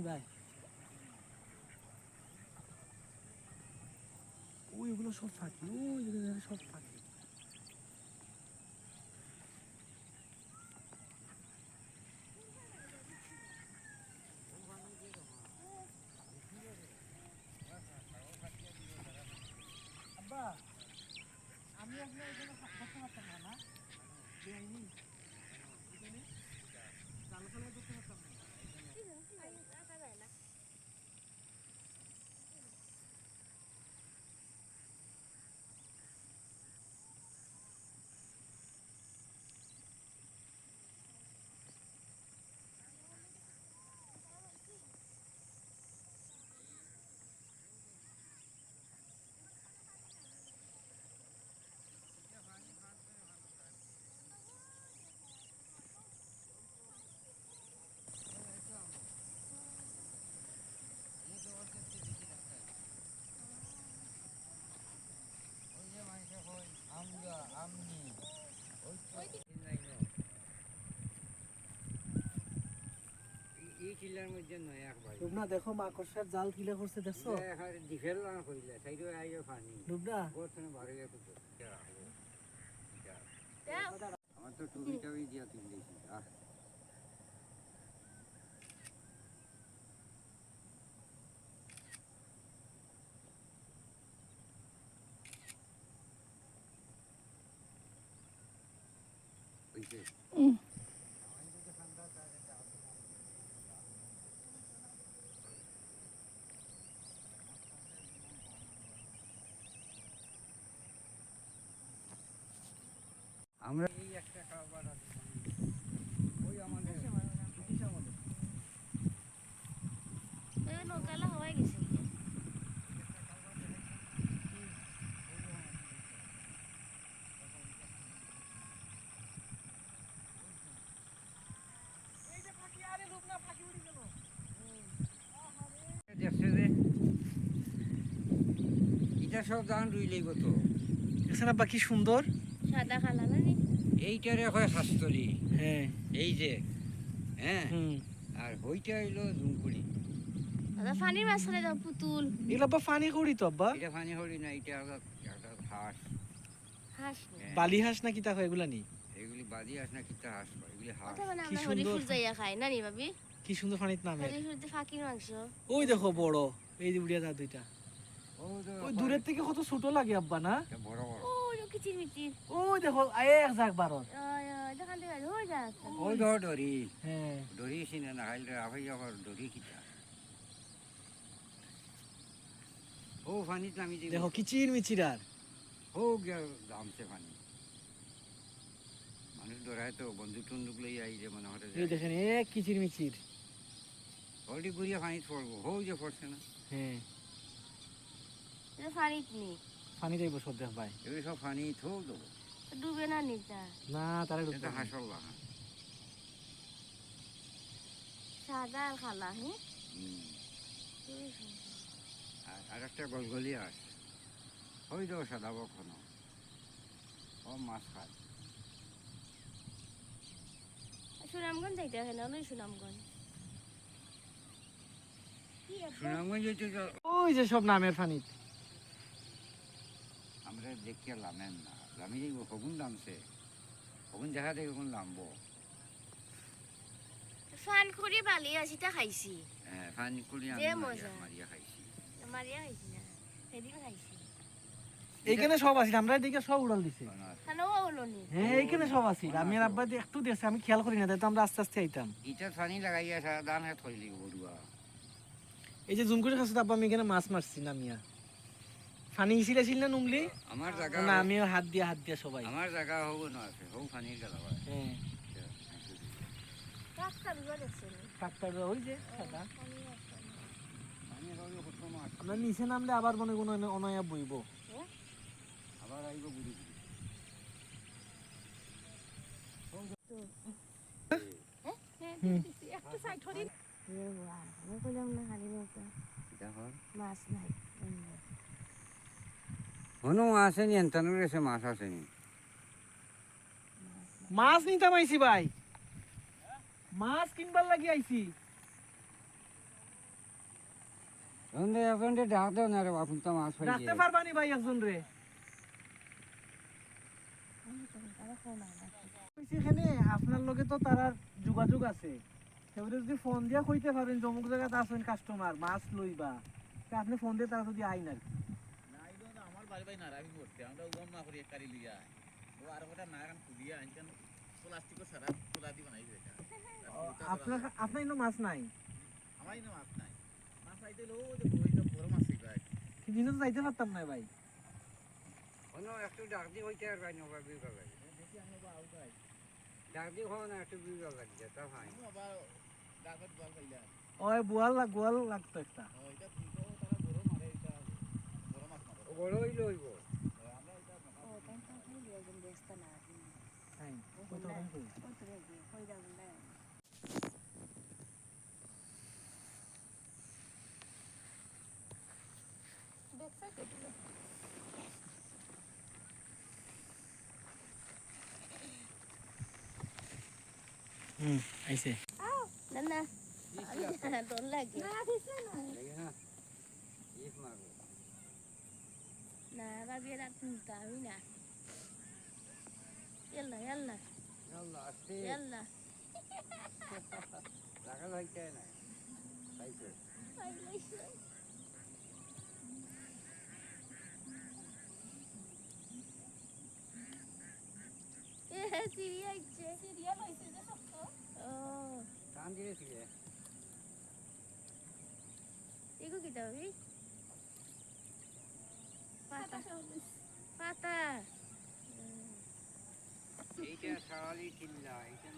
ভাই? ওই ওগুলো সব ফাঁকি, ওই সব ফাঁকি। আব্বা আমি আপনার এখানে করতে পারতাম না, না বেআইনি এখানে জাল ফেলা করতে পারতাম না। লুবনা দেখো মাকড়সার জাল কিলা করছে দেখছো? লুবনা আমার তো টুপিটাও দিয়া তুলেছি। আমরা এই একটা খাবার আছে ওই আমাদের নৌকালা হওয়াই গেছে। এটা সব দান রইলেই কত দেখছেন আব্বা কি সুন্দর সাদা খালা না নি? এইটারে হয় শাস্তরি। হ্যাঁ এই যে হ্যাঁ হুম আর হইটা হইলো জুমকুড়ি। দাদা পানির মাঝখানে দাও পুতুল। এগুলো আব্বা ফানি করি তো আব্বা। এটা পানি হরি না, এটা একটা হাঁস। হাঁস বালি হাঁস না কি তা হয় এগুলা নি? এগুলি বাদি হাঁস না কিতা হাঁস কয়, এগুলি হাঁস। কথা মানে কি আমরা সুন্দর। হরিফুল যাইয়া খাই না নি ভাবি? কি সুন্দর ফানিত নামে। হরিফুলতে ফাঁকির মাংস। ওই দেখো বড়, এই যে উড়িয়া দা দুইটা। ওই দূরের থেকে কত ছোট লাগে আব্বা না? বড় বড় ওই কিচির মিচির। ওই দেখো এক জাগ বারত। ওই দেখান দেখা হয়ে যাচ্ছে। ওই ধর ডরি হ্যাঁ ডরি সিনে না হাইলে আভাই আবার ডরি কিতা ও পানি নামি দিই দেখো কিচির মিচির আর ও গিয়া দামছে পানি মানুষ ডরায় তো বন্দুক টন্দুক লই আই যে মনে হতে এই দেখেন এক কিচির মিচির। অলরেডি গুড়িয়া পানি পড়বো হো যে পড়ছে না। হ্যাঁ এটা ফানিত নি। ফানি যাইব সব দেখ ভাই। এগুলি সব পানি থো দেবো। ডুবে না নিতা। না তারে এটা ঢুকতে হবে। হাসল না। সাদা আর খালা হ্যাঁ? আর একটা গলগলি আস ওই দেবো সাদা বকনো ও মাছ খায়। সুনামগঞ্জ যাইতে হয় না, ওই সুনামগঞ্জ। সুনামগঞ্জ ওই যে সব নামের ফানি। আমরা দেখি লামেন না লামি যাইব কখন দামছে কখন দেখা দেখে কখন লামবো। ফান করে বালি আসিটা খাইছি। হ্যাঁ পানি করি যে আমি মজা। মারিয়া খাইছি। মারিয়া খাইছি না, সেদিন খাইছি। এইখানে সব আছে, আমরা এদিকে সব উড়াল দিছে। খানো হলো নি। হ্যাঁ এইখানে সব আছে। আমি আর আব্বা একটু দেখছি, আমি খেয়াল করি না, তাই তো আমরা আস্তে আস্তে আইতাম। ইটা পানি লাগাইয়া সারা দান হাত হইলি বড়ুয়া। এই যে জুম করে খাচ্ছি আব্বা, আমি এখানে মাছ মারছি নামিয়া। ফানি ইছিল ছিল না নুমলি? আমার জায়গা না আমিও হাত দিয়া সবাই। আমার জায়গা হব না আছে হও পানির গেলা হ্যাঁ রাস্তা বিবা দেখছেন। ট্রাক্টর ওই যে সাদা। পানি হইলো কত মাছ আমরা নিচে নামলে আবার মনে কোনো অনয়া বইব। আবার আইব বুড়ি একটু সাইড হরি। আমি কইলাম না খালি নৌকা দেখো মাছ নাই। হনো আসেনি এনতানোর এসে মাছ আসেনি। মাছ নিতাম আইছি ভাই, মাছ কিনবার লাগি আইছি। এখন ডাক দেও না রে আপনি তো মাছ পাইছে রাখতে পারবানি ভাই একজন রে সেখানে আপনার লগে তো তার যোগাযোগ আছে সেগুলো যদি ফোন দিয়া কইতে পারেন যে অমুক জায়গাতে আসেন কাস্টমার মাছ লইবা তা আপনি ফোন দিয়ে তারা যদি আইন আর কি। আমার বাড়ি বাড়ি নারায়ণ করতে আমরা উগম না করি একারি লিয়া ও আর কটা নারায়ণ খুলিয়া আনছেন প্লাস্টিকও সারা তোলা দি বানাই দিয়েছে আপনার আপনার ইনো মাছ নাই আমার ইনো মাছ নাই মাছ আইতে লো যে বইটা বড় মাছ শিখায় কিন্তু তো যাইতে পারতাম না ভাই কোনো একটু ডাক দি হইতে আর ভাই নবা বিগা লাগে দেখি আমি বা আউটাই ডাক দি হও না একটু বিগা লাগে তা ভাই আবার ডাকত বল কইলা ওই গোয়াল লাগতো একটা ও এটা তুইতো তারা বড় মারে এটা বড় মাছ মারে বড় হইল হইব আমরা এটা ও তাই তো খাইলি একজন ব্যস্ত না আপনি হ্যাঁ ওই তো ওখানে কই। কত রেগে কই যাবেন না দেখছ কেটে আইছে না না ডর লাগে না দিছে না দেখি না ইস মারবো না ভাবি রাত আমি না يلا يلا আল্লাহ আস্তে يلا লাগা হইতে না তাইতো সিরিয়াল হইছে যে সব ও কান দিয়েছি রে এগো কি দাবি পাতা পাতা এইটা সারালি চিল্লা এইটা